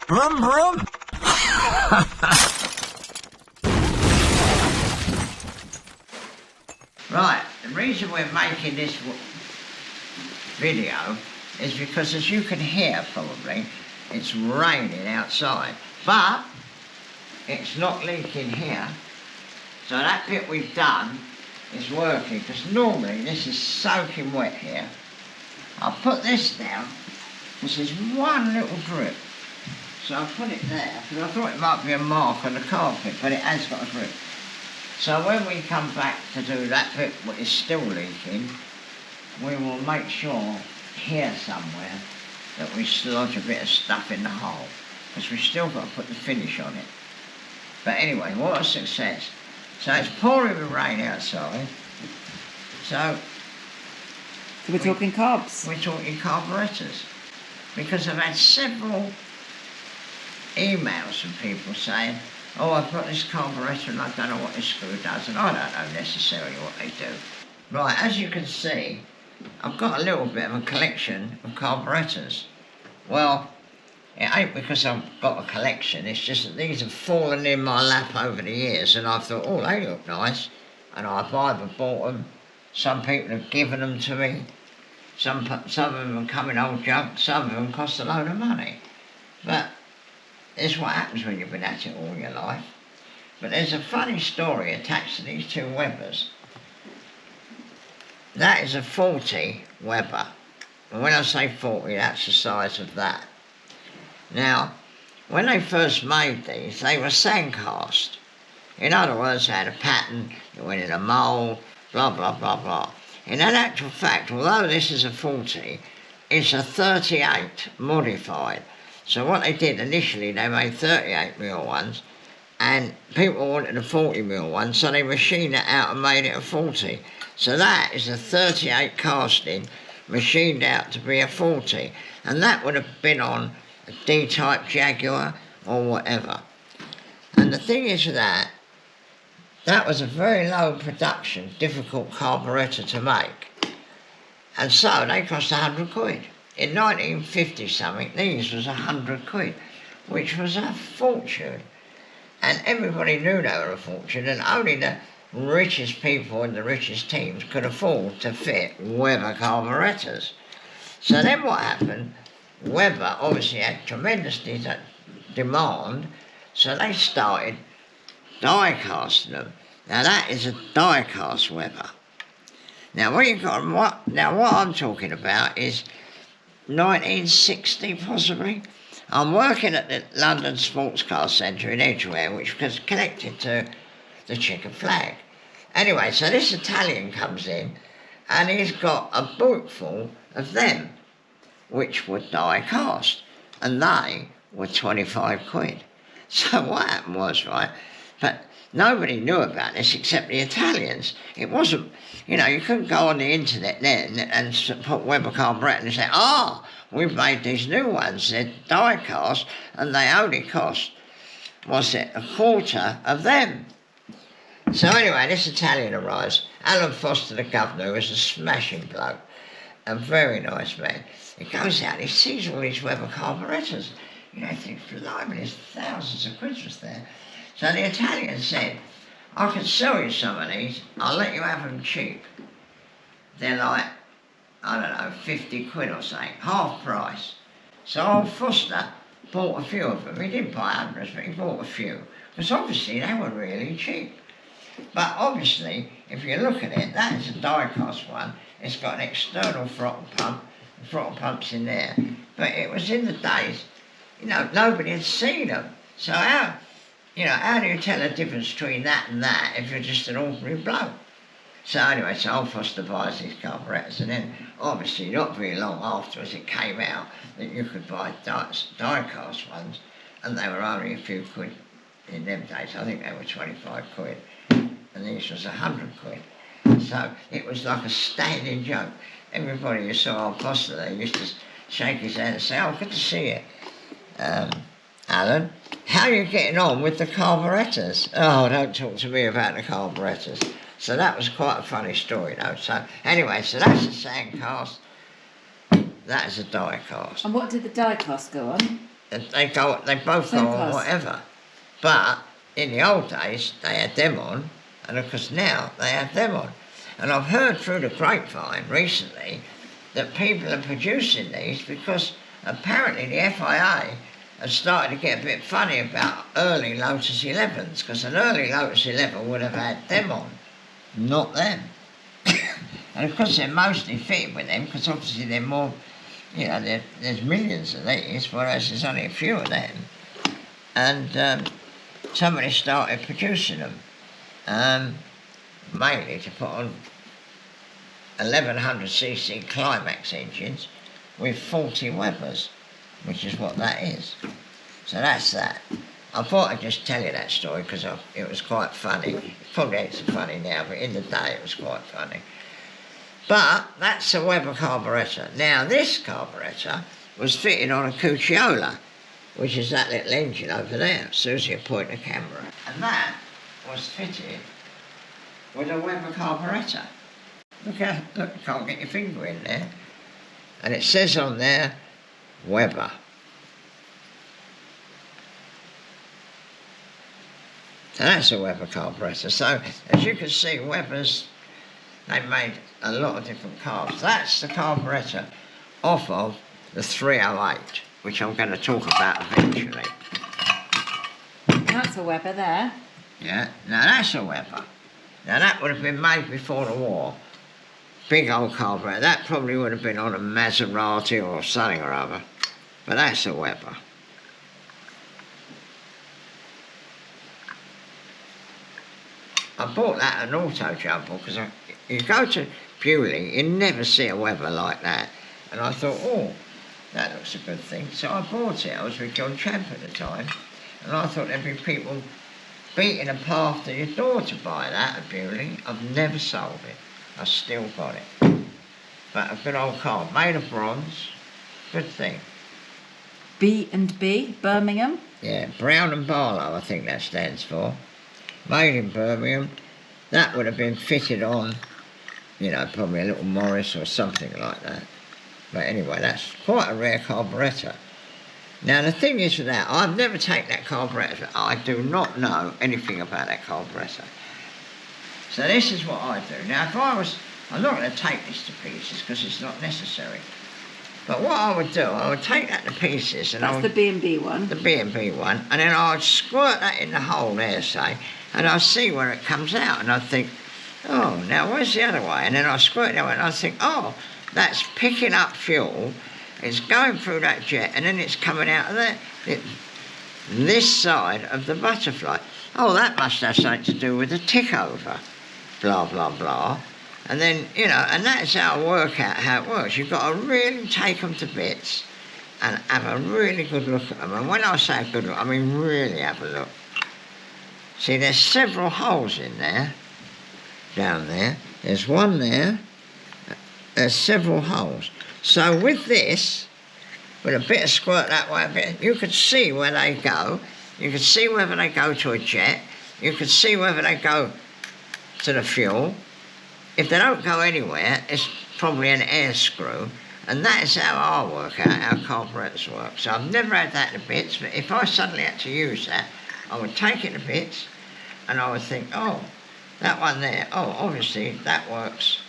Brum brum. Right, the reason we're making this video is because, as you can hear probably, it's raining outside, but it's not leaking here. So that bit we've done is working, because normally this is soaking wet here. I'll put this down. This is one little drip. So I'll put it there, because I thought it might be a mark on the carpet, but it has got a drip. So when we come back to do that bit what is still leaking, we will make sure here somewhere that we slodge a bit of stuff in the hole, because we've still got to put the finish on it. But anyway, what a success. So it's pouring with rain outside. So we're talking carbs. We're talking carburetors. Because I've had several emails from people saying, oh, I've got this carburetor and I don't know what this screw does, and I don't know necessarily what they do. Right, as you can see, I've got a little bit of a collection of carburetors. Well, it ain't because I've got a collection, it's just that these have fallen in my lap over the years, and I've thought, oh, they look nice, and I've either bought them, some people have given them to me, some of them have come in old junk, some of them cost a load of money. But it's what happens when you've been at it all your life. But there's a funny story attached to these two Webers. That is a 40 Weber. And when I say 40, that's the size of that. Now, when they first made these, they were sandcast. In other words, they had a pattern, it went in a mould, blah, blah, blah, blah. In actual fact, although this is a 40, it's a 38 modified. So what they did initially, they made 38mm ones, and people wanted a 40mm one, so they machined it out and made it a 40. So that is a 38 casting, machined out to be a 40. And that would have been on a D-type Jaguar or whatever. And the thing is with that was a very low production, difficult carburetor to make. And so they cost 100 quid. In 1950 something, these was 100 quid, which was a fortune. And everybody knew they were a fortune, and only the richest people and the richest teams could afford to fit Weber carburetors. So then what happened, Weber obviously had tremendous demand, so they started die casting them. Now that is a die cast Weber. Now what I'm talking about is 1960 possibly. I'm working at the London Sports Car Centre in Edgware, which was connected to the Checkered Flag. Anyway, so this Italian comes in and he's got a boot full of them, which were die cast, and they were 25 quid. So what happened was, right, but nobody knew about this except the Italians. It wasn't, you couldn't go on the internet then and put Weber carburettor and say, we've made these new ones, they're die cast, and they only cost, a quarter of them. So anyway, this Italian arrives. Alan Foster, the governor, who was a smashing bloke, a very nice man. He goes out, he sees all these Weber carburettors. He thinks, blimey, there's thousands of quid was there. So the Italian said, I can sell you some of these, I'll let you have them cheap. They're like, 50 quid or something, half price. So old Foster bought a few of them. He didn't buy hundreds, but he bought a few, because obviously they were really cheap. But obviously, if you look at it, that is a die-cast one. It's got an external throttle pump, the throttle pump's in there. But it was in the days, nobody had seen them. So how do you tell the difference between that and that if you're just an ordinary bloke? So anyway, old Foster buys these carburetors, and then obviously not very long afterwards it came out that you could buy die-cast ones, and they were only a few quid in them days. I think they were 25 quid, and these was 100 quid. So it was like a standing joke. Everybody who saw old Foster there used to shake his hand and say, oh, good to see you, Alan. How are you getting on with the carburetors? Oh, don't talk to me about the carburetors. So that was quite a funny story, though. So anyway, so that's a sand cast. That is a die cast. And what did the die cast go on? They both Same go on class. whatever. But in the old days, they had them on, and of course now they have them on. And I've heard through the grapevine recently that people are producing these because apparently the FIA has started to get a bit funny about early Lotus 11s, because an early Lotus 11 would have had them on, not them. And of course they're mostly fitted with them, because obviously they're more, there's millions of these, whereas there's only a few of them. And somebody started producing them, mainly to put on 1100cc Climax engines with 40 Webers, which is what that is. So that's that. I thought I'd just tell you that story because it was quite funny. It probably ain't so funny now, but in the day it was quite funny. But that's a Weber carburetor. Now this carburetor was fitted on a Cucciola, which is that little engine over there, Susie will point the camera. And that was fitted with a Weber carburetor. Look, you can't get your finger in there. And it says on there, Weber. So that's a Weber carburetor. So as you can see, Webers, they made a lot of different carbs. That's the carburetor off of the 308, which I'm going to talk about eventually. That's a Weber there. Yeah, now that's a Weber. Now that would have been made before the war. Big old carburetor. That probably would have been on a Maserati or something or other. But that's a Weber. I bought that at an auto jumble because you go to Bewley, you never see a Weber like that. And I thought, oh, that looks a good thing. So I bought it. I was with John Champ at the time. And I thought there'd be people beating a path to your door to buy that at Bewley. I've never sold it. I still got it. But a good old car, made of bronze. Good thing. B&B, Birmingham. Yeah, Brown and Barlow, I think that stands for. Made in Birmingham. That would have been fitted on, probably a little Morris or something like that. But anyway, that's quite a rare carburetor. Now the thing is with that, I've never taken that carburetor. I do not know anything about that carburetor. So this is what I do. Now I'm not going to take this to pieces because it's not necessary. But what I would do, I would take that to pieces. And That's the B&B one. The B&B one. And then I would squirt that in the hole there, say, and I'll see where it comes out. And I'd think, oh, now where's the other way? And then I squirt it out and I think, oh, that's picking up fuel. It's going through that jet and then it's coming out of there. This side of the butterfly. Oh, that must have something to do with the tick over. Blah, blah, blah. And then, and that's how I work out how it works. You've got to really take them to bits and have a really good look at them. And when I say a good look, I mean really have a look. See, there's several holes in there, down there. There's one there. There's several holes. So with this, with a bit of squirt that way, you could see where they go. You could see whether they go to a jet. You could see whether they go to the fuel. If they don't go anywhere, it's probably an air screw. And that is how I work out how carburetors work. So I've never had that to bits, but if I suddenly had to use that, I would take it to bits and I would think, oh, that one there, oh, obviously that works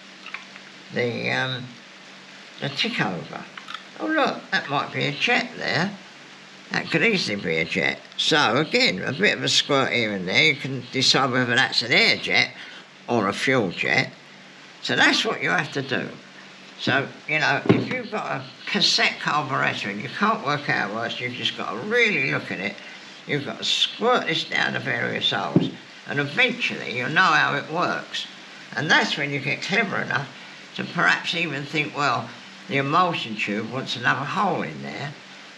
the tick over. Oh, look, that might be a jet there. That could easily be a jet. So, again, a bit of a squirt here and there. You can decide whether that's an air jet or a fuel jet. So that's what you have to do. So, if you've got a cassette carburetor and you can't work out how it works, you've just got to really look at it. You've got to squirt this down the various holes and eventually you'll know how it works. And that's when you get clever enough to perhaps even think, well, the emulsion tube wants another hole in there.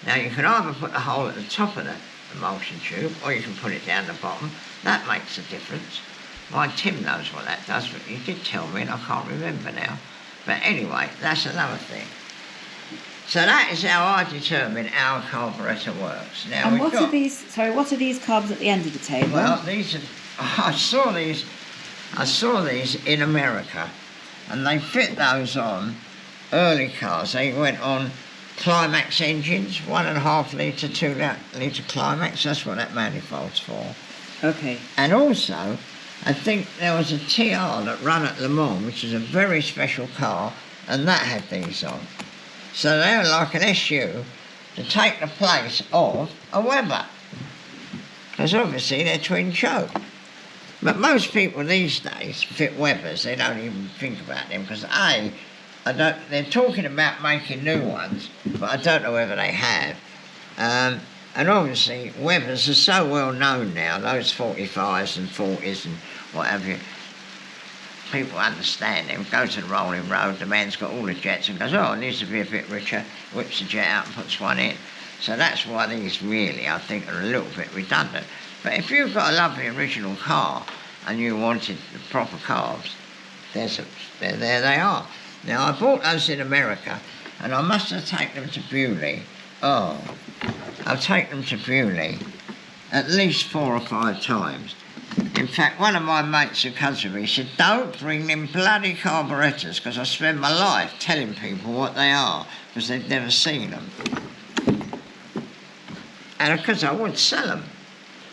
Now you can either put the hole at the top of the emulsion tube or you can put it down the bottom. That makes a difference. My Tim knows what that does, but he did tell me and I can't remember now. But anyway, that's another thing. So that is how I determine how a carburetor works. Now, and what are these carbs at the end of the table? Well, these are, I saw these in America and they fit those on early cars. They went on climax engines, 1.5 litre, 2 litre climax. That's what that manifold's for. Okay. And also, I think there was a TR that ran at Le Mans, which is a very special car, and that had these on. So they're like an SU to take the place of a Weber. Because obviously they're twin choke. But most people these days fit Webers, they don't even think about them, because they're talking about making new ones, but I don't know whether they have. And obviously Webers are so well known now, those 45s and 40s and what have you. People understand them, go to the rolling road, the man's got all the jets and goes, oh, it needs to be a bit richer, whips the jet out and puts one in. So that's why these really, I think, are a little bit redundant. But if you've got a lovely original car and you wanted the proper carbs, there they are. Now, I bought those in America, and I must have taken them to Bewley. I've taken them to Bewley at least 4 or 5 times. In fact, one of my mates who comes with me said, don't bring them bloody carburettors, because I spend my life telling people what they are, because they've never seen them. And of course I wouldn't sell them,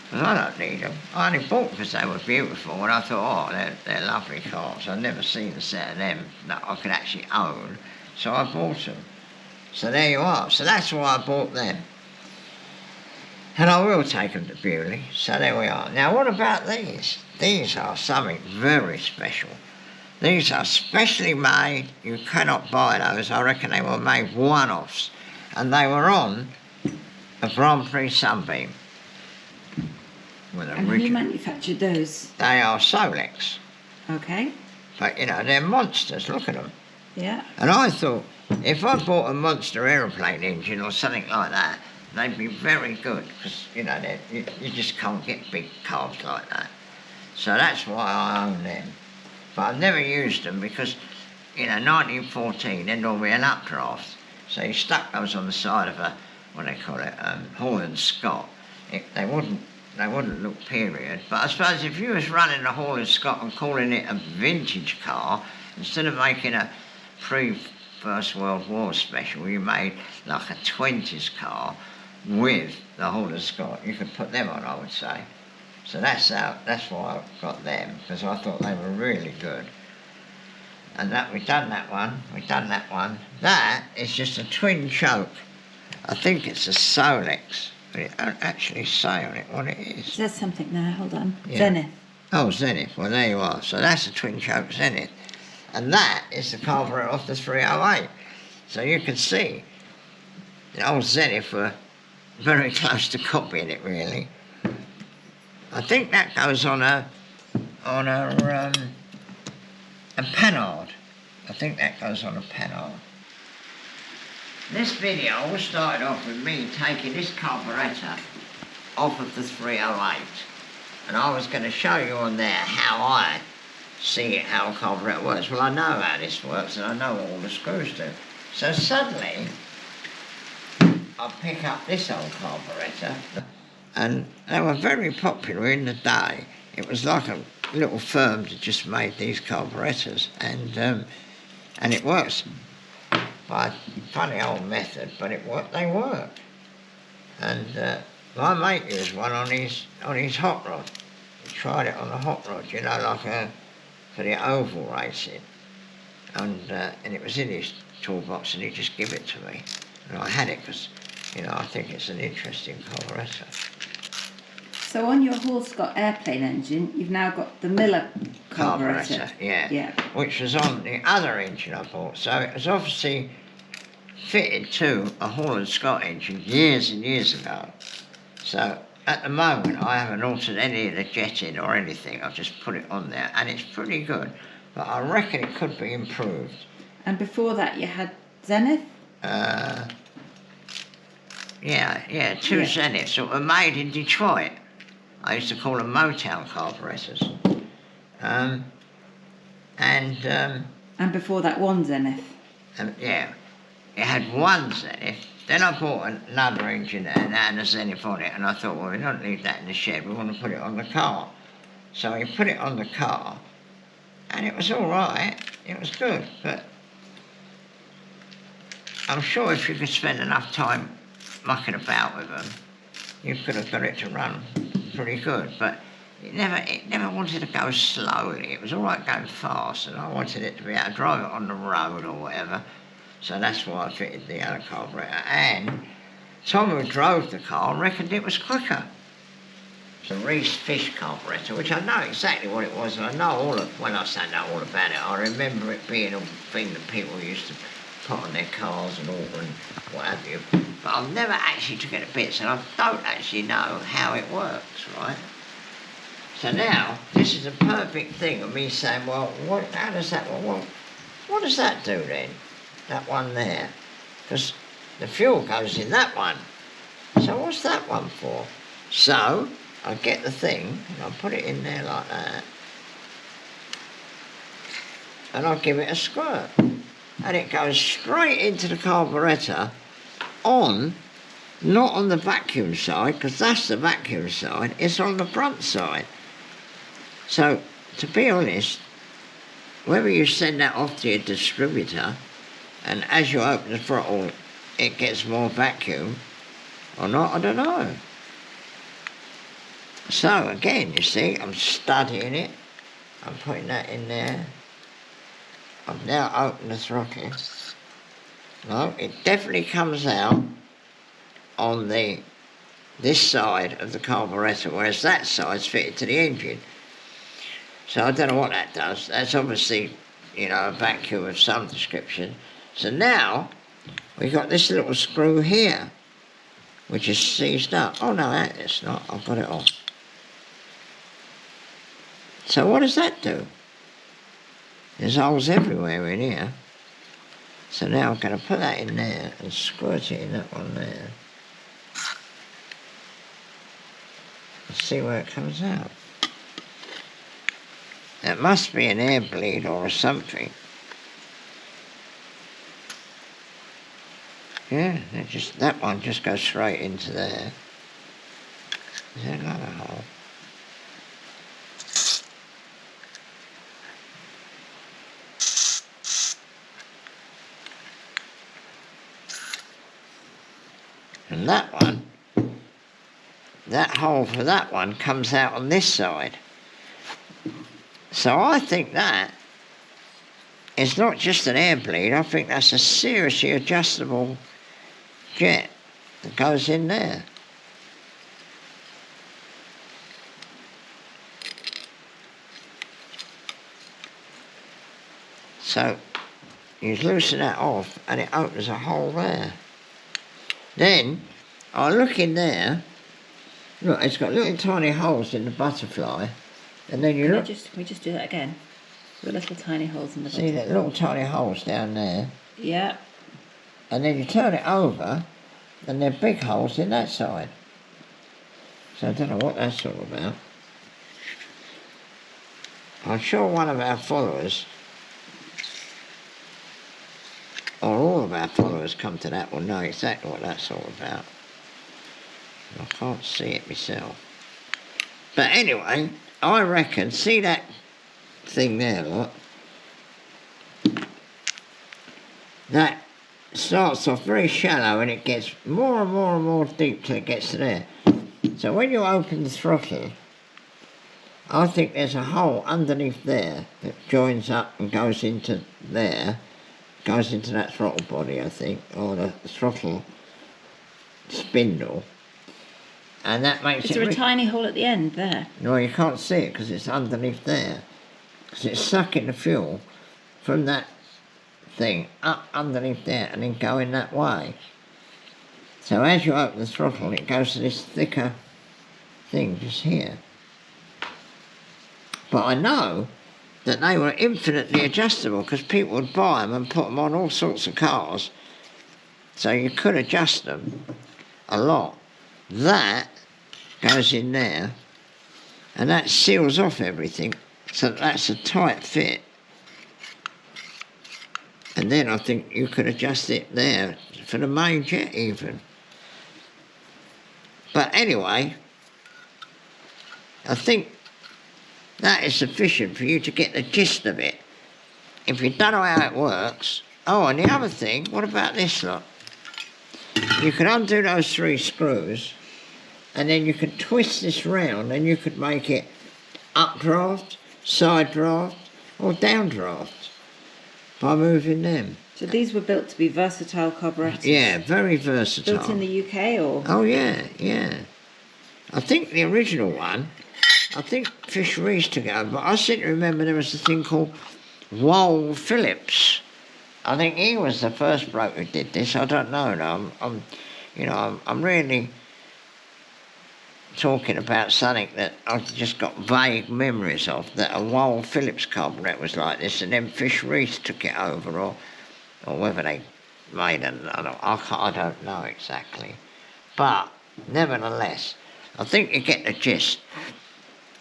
because I don't need them. I only bought because they were beautiful, and I thought, oh, they're lovely cars. I've never seen a set of them that I could actually own, so I bought them. So there you are. So that's why I bought them. And I will take them to Bewley. So there we are. Now, what about these? These are something very special. These are specially made. You cannot buy those. I reckon they were made one-offs. And they were on a Grand Prix Sunbeam. And who manufactured those? They are Solex. Okay. But, you know, they're monsters. Look at them. Yeah. And I thought, if I bought a monster aeroplane engine or something like that, they'd be very good, because, you know, you just can't get big carbs like that. So that's why I own them. But I've never used them because, you know, 1914, they're normally an updraft. So you stuck those on the side of a, what do they call it, Holland Scott. They wouldn't look period. But I suppose if you was running a Holland Scott and calling it a vintage car, instead of making a pre-First World War special, you made like a 20s car with the Holland Scott. You could put them on, I would say. So that's why I got them, because I thought they were really good. And that we've done that one. That is just a twin choke. I think it's a Solex, but it don't actually say on it what it is. There's something there, hold on. Yeah. Zenith. Oh, Zenith. Well, there you are. So that's a twin choke Zenith. And that is the carburetor off the 308. So you can see the old Zenith were very close to copying it, really. I think that goes on a panhard. I think that goes on a panhard. This video all started off with me taking this carburetor off of the 308. And I was going to show you on there how I see it, how a carburetor works. Well, I know how this works, and I know what all the screws do. So suddenly, I pick up this old carburetor, and they were very popular in the day. It was like a little firm that just made these carburetors, and it works by a funny old method, but they work. And my mate used one on his hot rod. He tried it on the hot rod, you know, like for the oval racing, and it was in his toolbox, and he just gave it to me, and I had it because, you know, I think it's an interesting carburetor. So on your Hall Scott airplane engine, you've now got the Miller carburetor. Yeah. Which was on the other engine I bought. So it was obviously fitted to a Holland Scott engine years and years ago. So at the moment, I haven't altered any of the jetting or anything. I've just put it on there, and it's pretty good. But I reckon it could be improved. And before that, you had Zenith? Yeah, two Zeniths that were made in Detroit. I used to call them Motown carburetors. And before that, one Zenith? Yeah, it had one Zenith. Then I bought another engine and that had a Zenith on it, and I thought, well, we don't leave that in the shed, we want to put it on the car. So I put it on the car, and it was all right, it was good, but I'm sure if you could spend enough time mucking about with them, you could have got it to run pretty good, but it never wanted to go slowly. It was all right going fast, and I wanted it to be able to drive it on the road or whatever. So that's why I fitted the other carburetor. And Tom, who drove the car, reckoned it was quicker. It's a Reece-Fish carburetor, which I know exactly what it was, and I know when I say know all about it, I remember it being a thing that people used to put on their cars and all and what have you. But I've never actually took it to bits, and I don't actually know how it works, right? So now, this is a perfect thing of me saying, well, how does that, well, what does that do then? That one there? Because the fuel goes in that one. So what's that one for? So, I get the thing, and I put it in there like that, and I'll give it a squirt. And it goes straight into the carburetor not on the vacuum side, because that's the vacuum side, it's on the front side. So, to be honest, whether you send that off to your distributor, and as you open the throttle, it gets more vacuum, or not, I don't know. So, again, you see, I'm studying it. I'm putting that in there. I've now opened the throttle. No, it definitely comes out on this side of the carburetor, whereas that side's fitted to the engine. So I don't know what that does. That's obviously, a vacuum of some description. So now we've got this little screw here, which is seized up. Oh no, it's not. I've got it off. So what does that do? There's holes everywhere in here. So now I'm going to put that in there and squirt it in that one there. And see where it comes out. It must be an air bleed or something. Yeah, that one just goes straight into there. Is there another hole? And that one, that hole for that one comes out on this side. So I think that is not just an air bleed, I think that's a seriously adjustable jet that goes in there. So you loosen that off and it opens a hole there. Then I look in there, look, it's got little tiny holes in the butterfly, and then you look. Can we just do that again? The little tiny holes in the butterfly. See that little tiny holes down there? Yeah. And then you turn it over, and there are big holes in that side. So I don't know what that's all about. I'm sure one of our followers, or all of our followers come to that will know exactly what that's all about. I can't see it myself. But anyway, I reckon, see that thing there, look? That starts off very shallow and it gets more and more and more deep till it gets to there. So when you open the throttle, I think there's a hole underneath there that joins up and goes into there, goes into that throttle body, I think, or the throttle spindle. And that makes it... Is there a tiny hole at the end there? No, you can't see it because it's underneath there. Because it's sucking the fuel from that thing up underneath there and then going that way. So as you open the throttle, it goes to this thicker thing just here. But I know that they were infinitely adjustable because people would buy them and put them on all sorts of cars. So you could adjust them a lot. That goes in there and that seals off everything, so that's a tight fit. And then I think you could adjust it there for the main jet even. But anyway, I think that is sufficient for you to get the gist of it. If you don't know how it works, Oh, and the other thing, what about this lot? You can undo those 3 screws, and then you can twist this round, and you could make it updraft, side draft, or downdraft by moving them. So these were built to be versatile carburetors? Yeah, very versatile. Built in the UK, or? Oh, yeah, yeah. I think the original one, I think Fisheries took it over, but I seem to remember there was a thing called Wall Phillips. I think he was the first bloke who did this. I don't know. No, I'm really talking about something that I've just got vague memories of. That a Wall Phillips carburetor was like this, and then Fisheries took it over, or whether they made it. I don't know exactly, but nevertheless, I think you get the gist.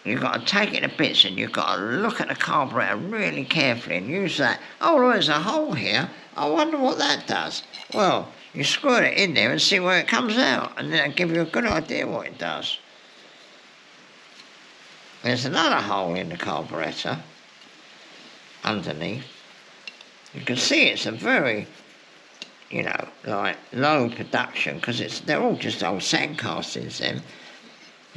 You've got to take it to bits, and you've got to look at the carburetor really carefully and use that. Oh, there's a hole here. I wonder what that does. Well, you squirt it in there and see where it comes out, and then it'll give you a good idea what it does. There's another hole in the carburetor underneath. You can see it's a very, like low production, because they're all just old sand castings then.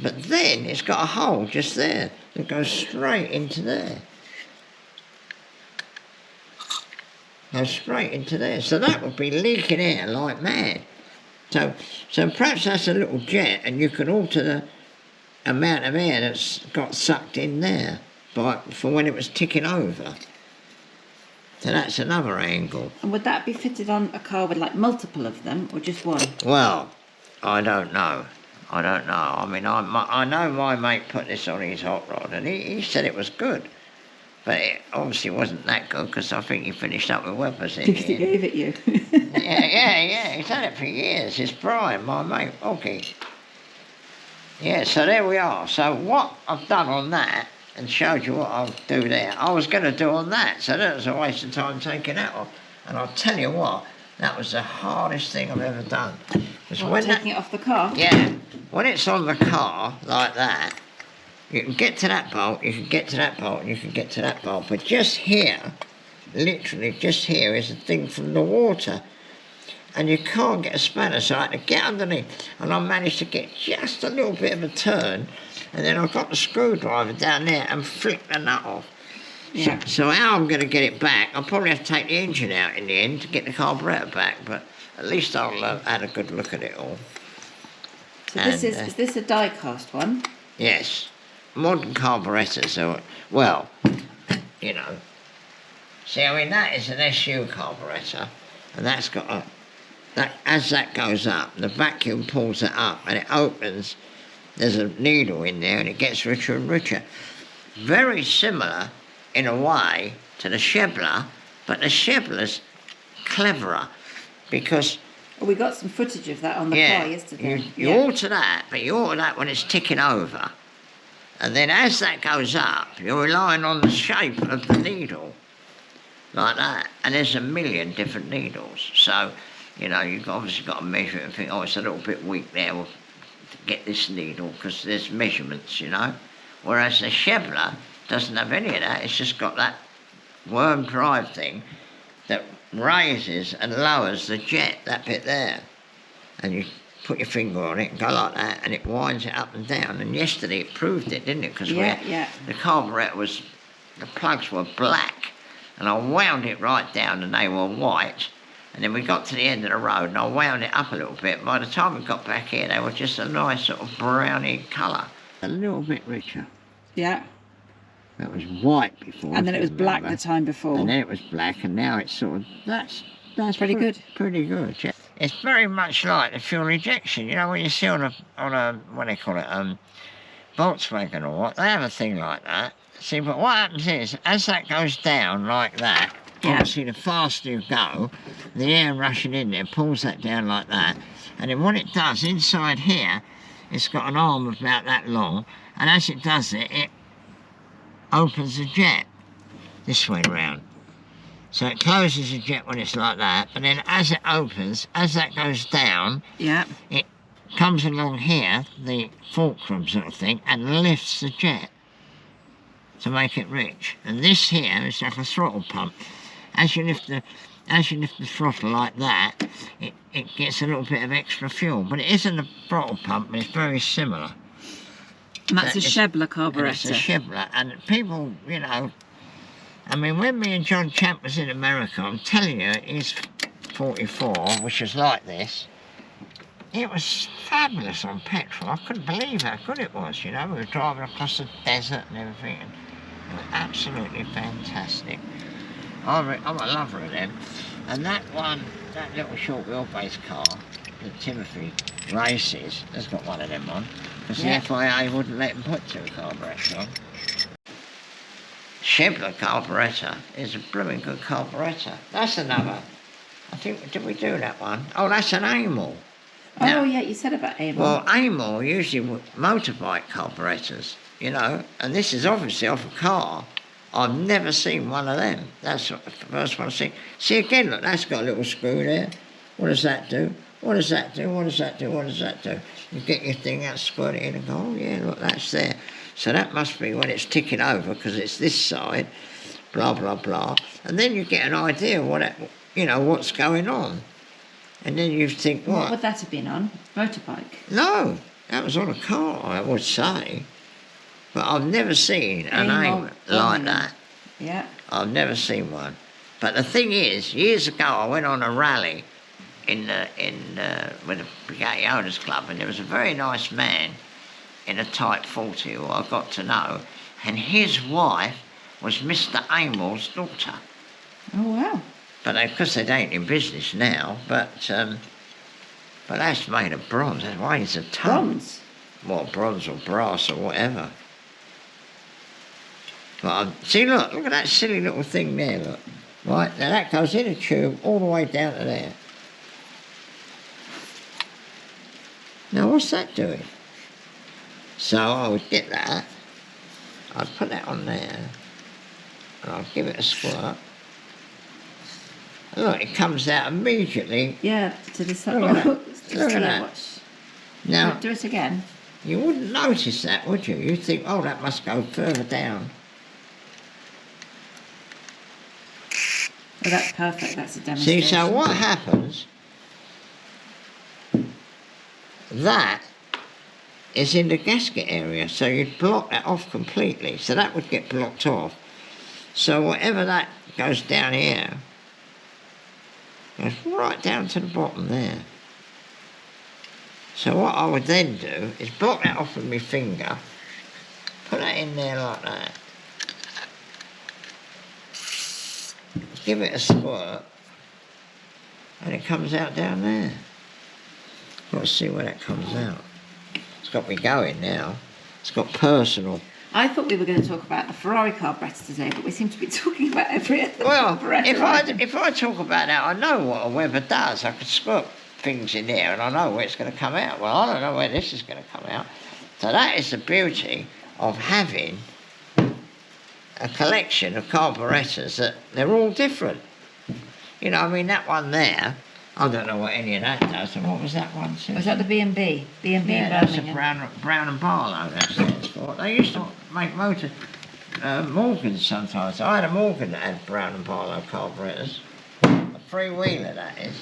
But then it's got a hole just there that goes straight into there. Goes straight into there. So that would be leaking air like mad. So perhaps that's a little jet, and you can alter the amount of air that's got sucked in there for when it was ticking over. So that's another angle. And would that be fitted on a car with like multiple of them, or just one? Well, I don't know. I mean, I know my mate put this on his hot rod, and he said it was good. But it obviously wasn't that good, because I think he finished up with weapons in Because he gave it you. yeah. He's had it for years. It's Brian, my mate. Okay. Yeah, so there we are. So what I've done on that, and showed you what I'll do there, I was going to do on that. So that was a waste of time taking that off. And I'll tell you what, that was the hardest thing I've ever done. Taking it off the car? Yeah. When it's on the car, like that, you can get to that bolt, you can get to that bolt, and you can get to that bolt. But just here, literally just here, is a thing from the water. And you can't get a spanner, so I had to get underneath. And I managed to get just a little bit of a turn. And then I got the screwdriver down there and flicked the nut off. Yeah. So how I'm going to get it back, I'll probably have to take the engine out in the end to get the carburetor back. But at least I'll have a good look at it all. So is this a die-cast one? Yes. Modern carburetors are, well, See, I mean, that is an SU carburetor, and that's got as that goes up, the vacuum pulls it up, and it opens, there's a needle in there, and it gets richer and richer. Very similar, in a way, to the Shebler, but the Shebler's cleverer, because... We got some footage of that on the car yesterday. You alter that, but you alter that when it's ticking over. And then as that goes up, you're relying on the shape of the needle, like that. And there's a million different needles. So, you've obviously got to measure it and think, oh, it's a little bit weak there, we'll get this needle, because there's measurements, Whereas the Shebler doesn't have any of that. It's just got that worm drive thing that raises and lowers the jet, that bit there. And you put your finger on it and go like that, and it winds it up and down. And yesterday it proved it, didn't it? Because the carburetor the plugs were black, and I wound it right down and they were white. And then we got to the end of the road and I wound it up a little bit. By the time we got back here, they were just a nice sort of browny colour. A little bit richer. Yeah. It was white before. And then it was black the time before. And then it was black, and now it's sort of, that's pretty good. Pretty good, yeah. It's very much like the fuel injection, when you see on a what do they call it, Volkswagen or what, they have a thing like that. See, but what happens is, as that goes down like that, obviously the faster you go, the air rushing in there pulls that down like that, and then what it does, inside here, it's got an arm about that long, and as it does it, it opens the jet this way round. So it closes the jet when it's like that, but then as it opens, as that goes down, it comes along here, the fulcrum sort of thing, and lifts the jet to make it rich. And this here is like a throttle pump. As you lift as you lift the throttle like that, it gets a little bit of extra fuel. But it isn't a throttle pump, but it's very similar. And that's a Schebler carburetor. It's a Schebler, and people, you know, I mean, when me and John Champ was in America, I'm telling you, his 44, which was like this, it was fabulous on petrol. I couldn't believe how good it was, you know. We were driving across the desert and everything, and it was absolutely fantastic. I'm a lover of them. And that one, that little short wheelbase car that Timothy races, has got one of them on, because the FIA wouldn't let him put 2 carburetors on. Schebler carburetor is a blooming good carburetor. That's another. I think, did we do that one? Oh, that's an Amal. Now, yeah, you said about Amal. Well, Amal usually motorbike carburetors, you know, and this is obviously off a car. I've never seen one of them. That's the first one I've seen. See again, look, that's got a little screw there. What does that do? What does that do? What does that do? What does that do? You get your thing out, squirt it in and go, oh yeah, look, that's there. So that must be when it's ticking over, because it's this side, blah, blah, blah. And then you get an idea of what, you know, what's going on. And then you think, what? What would that have been on? Motorbike? No, that was on a car, I would say. But I've never seen an aim like that. Yeah. I've never seen one. But the thing is, years ago I went on a rally with the Brigade Owners Club, and there was a very nice man in a Type 40 who I got to know, and his wife was Mr. Amal's daughter. Oh wow. But because they ain't in business now, but that's made of bronze. That weighs a ton. Bronze? Well, bronze or brass or whatever. But see, look at that silly little thing there, look. Right, now that goes in a tube all the way down to there. Now what's that doing? So I would get that, I'd put that on there, and I'd give it a squirt. And look, it comes out immediately. Yeah, to the side. Look at that. Now, do it again. You wouldn't notice that, would you? You'd think, oh, that must go further down. Oh, that's perfect. That's a demonstration. See, so what happens, that is in the gasket area, so you'd block that off completely. So that would get blocked off. So whatever that goes down here, goes right down to the bottom there. So what I would then do is block that off with my finger, put that in there like that, give it a squirt, and it comes out down there. Let's see where that comes out. It's got me going now. It's got personal. I thought we were going to talk about the Ferrari carburettor today, but we seem to be talking about every other carburettor. If I talk about that, I know what a Weber does. I could squirt things in there and I know where it's going to come out. Well, I don't know where this is going to come out. So that is the beauty of having a collection of carburettors that they're all different. You know, I mean, that one there, I don't know what any of that does. And what was that one? Was that the B&B? B&B in that's a Birmingham. Brown and Barlow, that stands for. They used to make Morgans sometimes. I had a Morgan that had Brown and Barlow carburetors. A three-wheeler, that is.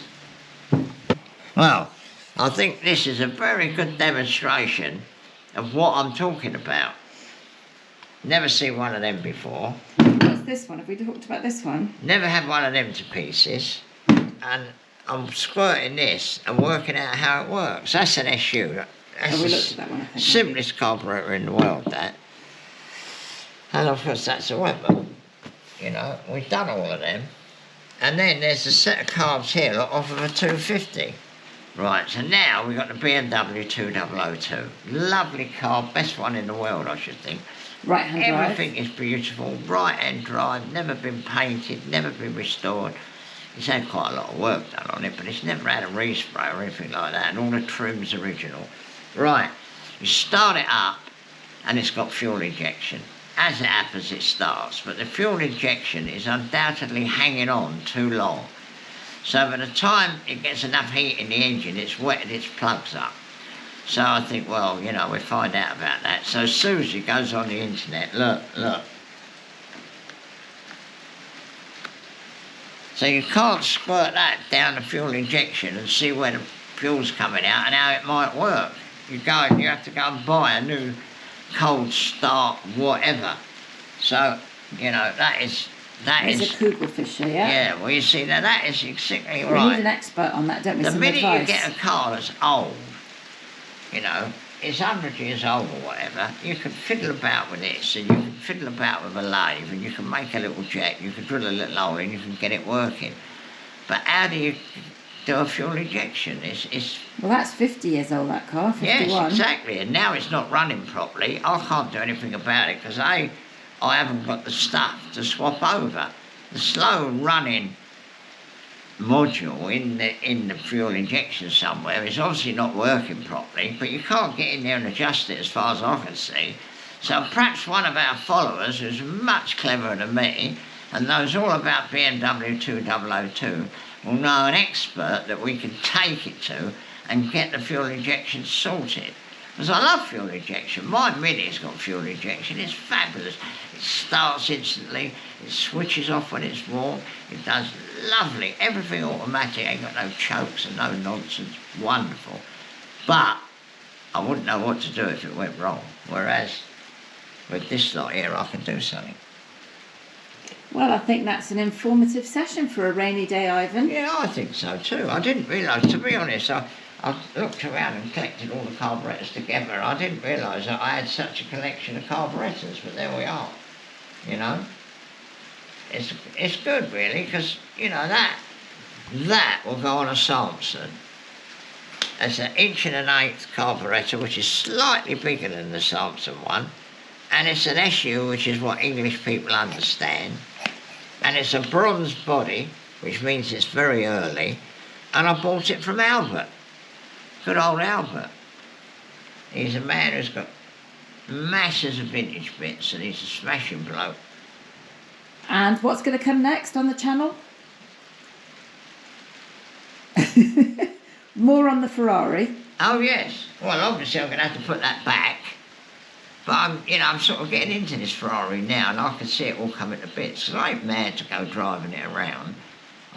Well, I think this is a very good demonstration of what I'm talking about. Never seen one of them before. What's this one? Have we talked about this one? Never had one of them to pieces. And I'm squirting this and working out how it works. That's an SU. That's we looked at that one, I think. Simplest carburetor in the world, that. And of course that's a Weber. You know, we've done all of them. And then there's a set of carbs here off of a 250. Right, so now we've got the BMW 2002. Lovely car, best one in the world, I should think. Right-hand drive. Everything is beautiful, right-hand drive, never been painted, never been restored. It's had quite a lot of work done on it, but it's never had a respray or anything like that, and all the trim's original. Right, you start it up, and it's got fuel injection. As it happens, it starts, but the fuel injection is undoubtedly hanging on too long. So by the time it gets enough heat in the engine, it's wetted its plugs up. So I think, well, you know, we'll find out about that. So Susie goes on the internet, look. So you can't squirt that down the fuel injection and see where the fuel's coming out and how it might work. You have to go and buy a new cold start whatever. So, that is It's a Kugelfischer, yeah? Yeah, well, you see, now that is exactly We right. need an expert on that, don't we? The Some minute advice. you get a car that's old, it's 100 years old or whatever, you can fiddle about with this, and you can fiddle about with a lathe, and you can make a little jet, you can drill a little hole and you can get it working. But how do you do a fuel injection? Well, that's 50 years old, that car, 51. Yes, exactly, and now it's not running properly. I can't do anything about it because I haven't got the stuff to swap over. The slow running module in the fuel injection somewhere is obviously not working properly, but you can't get in there and adjust it as far as I can see. So perhaps one of our followers who's much cleverer than me and knows all about BMW 2002 will know an expert that we can take it to and get the fuel injection sorted. Because I love fuel injection. My Mini's got fuel injection. It's fabulous. It starts instantly. It switches off when it's warm. It does lovely. Everything automatic. Ain't got no chokes and no nonsense. Wonderful. But I wouldn't know what to do if it went wrong. Whereas with this lot here, I can do something. Well, I think that's an informative session for a rainy day, Ivan. Yeah, I think so too. I didn't realise, to be honest, I looked around and collected all the carburetors together. I didn't realise that I had such a collection of carburetors, but there we are. It's good really, because that will go on a Samson. It's an 1.1" carburetor, which is slightly bigger than the Samson one, and it's an SU, which is what English people understand, and it's a bronze body, which means it's very early, and I bought it from Albert. Good old Albert. He's a man who's got masses of vintage bits and he's a smashing bloke. And what's going to come next on the channel? More on the Ferrari. Oh yes. Well, obviously I'm going to have to put that back. But I'm sort of getting into this Ferrari now and I can see it all coming to bits. Because I ain't mad to go driving it around.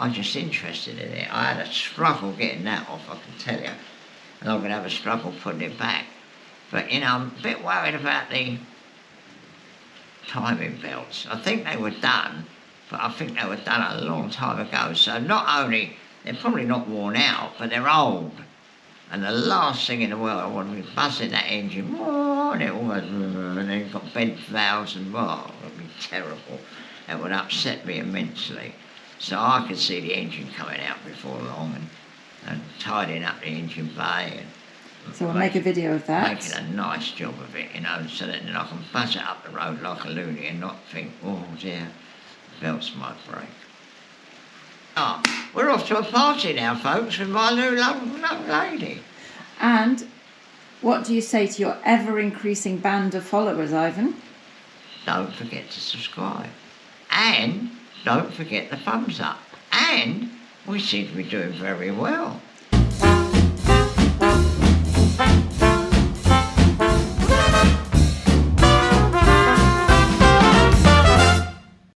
I'm just interested in it. I had a struggle getting that off, I can tell you. And I'm going to have a struggle putting it back. But, I'm a bit worried about the timing belts. I think they were done, but I think they were done a long time ago. So not only, they're probably not worn out, but they're old. And the last thing in the world I want to be buzzing that engine, and it almost, and then you've got bent valves and, it would be terrible. It would upset me immensely. So I could see the engine coming out before long and tidying up the engine bay. So we'll make a video of that. Making a nice job of it, so that then I can buzz it up the road like a loony and not think, oh dear, the belts might break. We're off to a party now, folks, with my new young lady. And what do you say to your ever-increasing band of followers, Ivan? Don't forget to subscribe. And don't forget the thumbs up. And we seem to be doing very well.